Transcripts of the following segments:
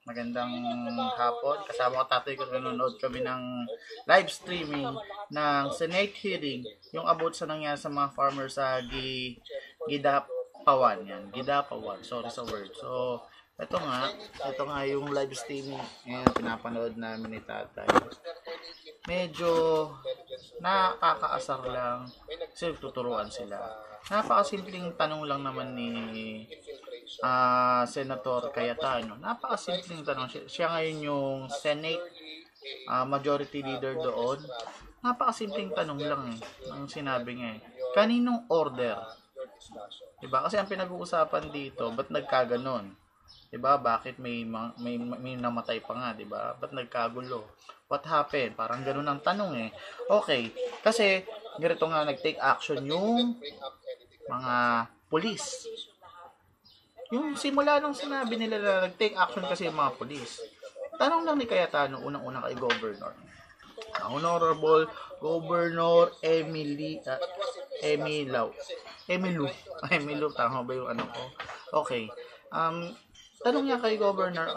Magandang hapon. Kasama ko tatay ko, nanonood kami ng live streaming ng Senate hearing, yung about sa nangyari sa mga farmers sa Gidapawan yan. Gidapawan. Sorry sa word. So, ito nga yung live streaming ngayon pinapanood namin ni tatay. Medyo nakakaasar lang kasi tuturuan sila. Napakasimpleng tanong lang naman ni Senator Cayetano. Napakasimpleng tanong. Siya ngayon yung Senate majority leader doon. Napakasimpleng tanong lang ang sinabi niya. Kaninong order? Diba? Kasi ang pinag-uusapan dito, ba't nagkaganon? Diba? Bakit may namatay pa nga, diba? Ba't nagkagulo? What happened? Parang ganun ang tanong Okay, kasi ganito nga nag-take action yung mga pulis. Yung simula nung sinabi nila na nag-take action kasi yung mga pulis. Tanong lang ni Cayetano, unang-una kay Governor. Honorable Governor Emily Emilu, tama ba yung ano ko? Okay. Tanong niya kay Governor,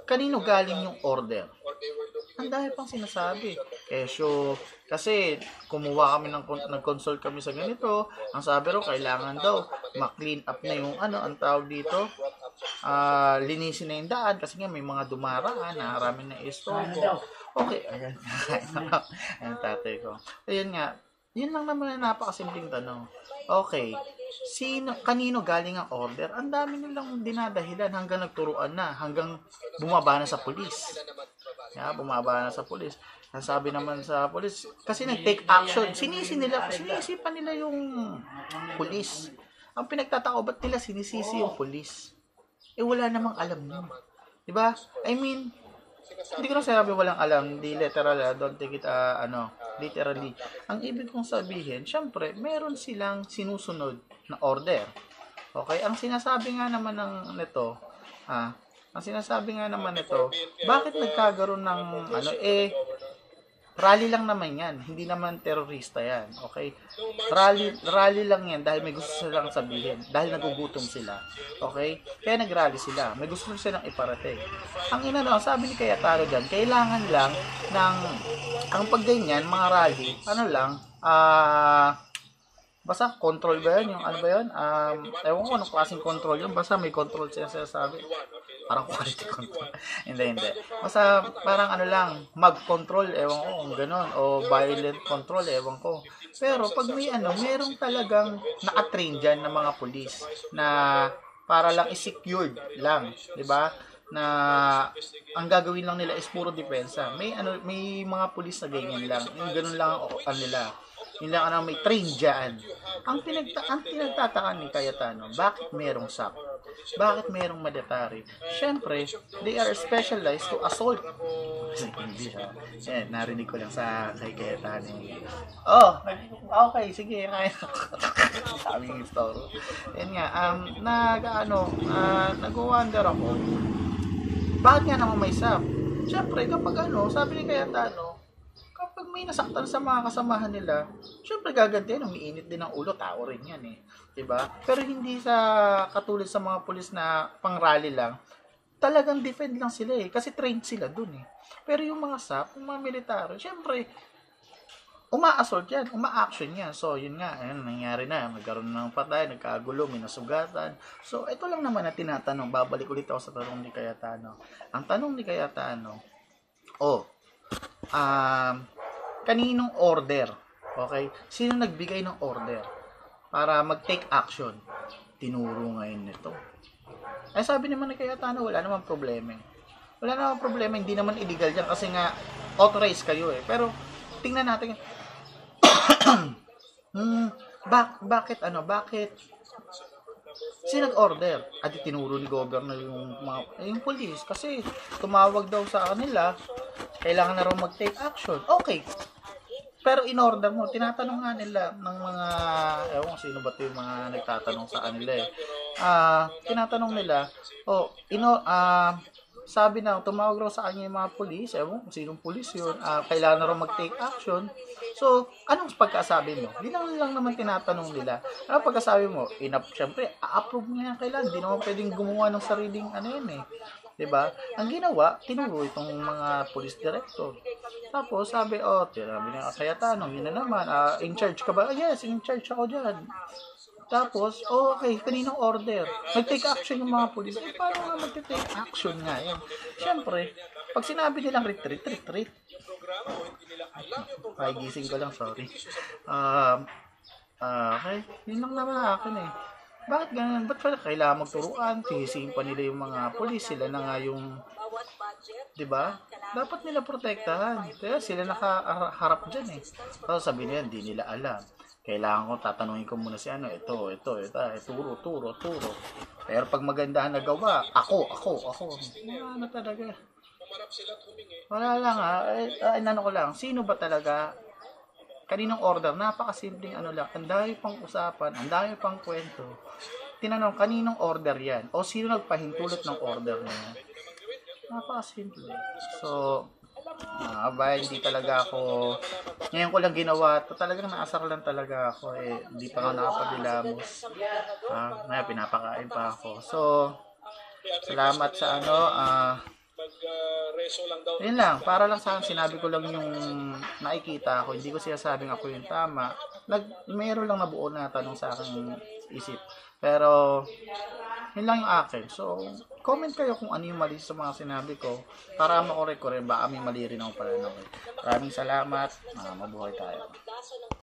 kanino galing yung order? Ang dahil pang sinasabi. Kasi kumuha kami nag-consult kami sa ganito. Ang sabi raw, kailangan daw ma-clean up na yung ang tawag dito, linisin na yung daan kasi nga may mga dumaraan na harami na istorbo. Okay, ayan. Ayan tatay ko. Ayan nga, yun lang naman na napakasimpleng tanong. Okay, kanino galing ang order? Ang dami nilang dinadahilan hanggang nagturuan na, hanggang bumaba na sa pulis. Bumaba na sa pulis. Ang sabi naman sa pulis, kasi nag-take action, sinisi pa nila yung pulis. Ang pinagtataka, ba't nila sinisisi yung pulis? Wala namang alam nun. Diba? I mean, hindi ko na sabi walang alam, di literal, don't take it, literally. Ang ibig kong sabihin, syempre, meron silang sinusunod na order. Okay? Ang sinasabi nga naman nito, bakit nagkagaroon ng rally lang naman yan, hindi naman terorista yan, okay? Rally lang yan dahil may gusto silang sabihin, dahil nagugutom sila, okay? Kaya nagrally sila, may gusto silang iparating. Ang sabi ni Cayetano dyan, kailangan lang ang pagganyan, mga rally, basta control ba yun? Yung ano ba yun? Ewan ko anong klaseng control yun. Basta may control siya sabi. Parang quality control. hindi. Basta parang mag-control, ewan ko kung gano'n. O violent control, ewan ko. Pero pag may merong talagang naka-train dyan ng mga pulis na para lang i-secured lang. Diba? Na ang gagawin lang nila is puro depensa. May mga pulis na ganyan lang. Yung gano'n lang ang nila. Yun lang may train dyan. Ang pinagtataka ni Cayetano, bakit merong SAP? Bakit merong military? Siyempre, they are specialized to assault. Hindi siya. Narinig ko lang kay Cayetano. Okay, sige, kaya. Sabi ng story. Yan nga, nag-wonder ako, bakit nga naman may SAP? Siyempre, kapag sabi ni Cayetano, kapag may nasaktan sa mga kasamahan nila, syempre gagantihan, umiinit din ang ulo, tao rin yan diba? Pero hindi katulad sa mga pulis na pang-rally lang, talagang defend lang sila kasi trained sila dun Pero yung mga SAP, yung mga military, syempre, uma-assault yan, uma-action yan. So, yun nga, nangyari na, nagkaroon ng patay, nagkagulo, may nasugatan. So, ito lang naman na tinatanong, babalik ulit ako sa tanong ni Cayetano. Ang tanong ni Cayetano, kaninong order? Okay? Sino nagbigay ng order para mag-take action? Tinuro ngayon nito. Sabi naman ni Cayetano, wala namang problema. Hindi naman illegal yan kasi nga authorized kayo Pero tingnan natin. Bakit sino nag-order? Tinuro ni governor yung police kasi tumawag daw sa kanila, kailangan na raw mag-take action. Okay. Pero in-order mo, tinatanong nga nila ng mga, ewan sino ba ito yung mga nagtatanong sa kanila tinatanong nila, sabi na, tumawag raw sa kanya yung mga pulis, ewan kung sinong pulis yun, kailangan na raw mag-take action. So, anong pagkasabi mo? Di lang naman tinatanong nila. Ano pagkasabi mo? Syempre, a-approve niya yan kailan. Di naman pwedeng gumawa ng sariling ano yun eh. 'Di ba? Ang ginawa, tinuro itong mga police director. Tapos sabi, tinabi niya kaya tanong, yun na naman, in charge ka ba? Yes, in charge ako diyan. Tapos, okay, kaninong order? Nag-take action yung mga police. Paano nga mag-take action nga yan? Siyempre, pag sinabi nilang retreat. Ay, gising ko lang, sorry. Okay, yun lang naman akin eh. Bakit ganun? Ba't pala kailangan magturuan? Tihisin pa nila yung mga polis. Sila na nga yung, di ba? Dapat nila protektahan. Kaya sila nakaharap dyan eh. Tapos sabi nila, hindi nila alam. Kailangan ko, tatanungin ko muna si ano, ito, turo. Pero pag maganda na gawa, ako. Wala na talaga. Wala lang inano ko lang, sino ba talaga? Kaninong order? Napakasimpleng ano lang. Ang dami pang usapan, ang dami pang kwento. Tinanong, kaninong order yan? O sino nagpahintulot ng order na yan? Napakasimple. So, hindi talaga ako, ngayon ko lang ginawa ito, talagang naasar lang talaga ako hindi pa ako nakapagilamos. Pinapakain pa ako. So, salamat sa yun lang, para lang sa akin, sinabi ko lang yung nakikita ko, hindi ko sinasabing ako yung tama. Meron lang nabuo na tanong sa aking isip. Pero, yun lang yung akin. So, comment kayo kung ano yung mali sa mga sinabi ko para makorek ko rin. Baka may mali rin ako pala. Maraming salamat. Mabuhay tayo.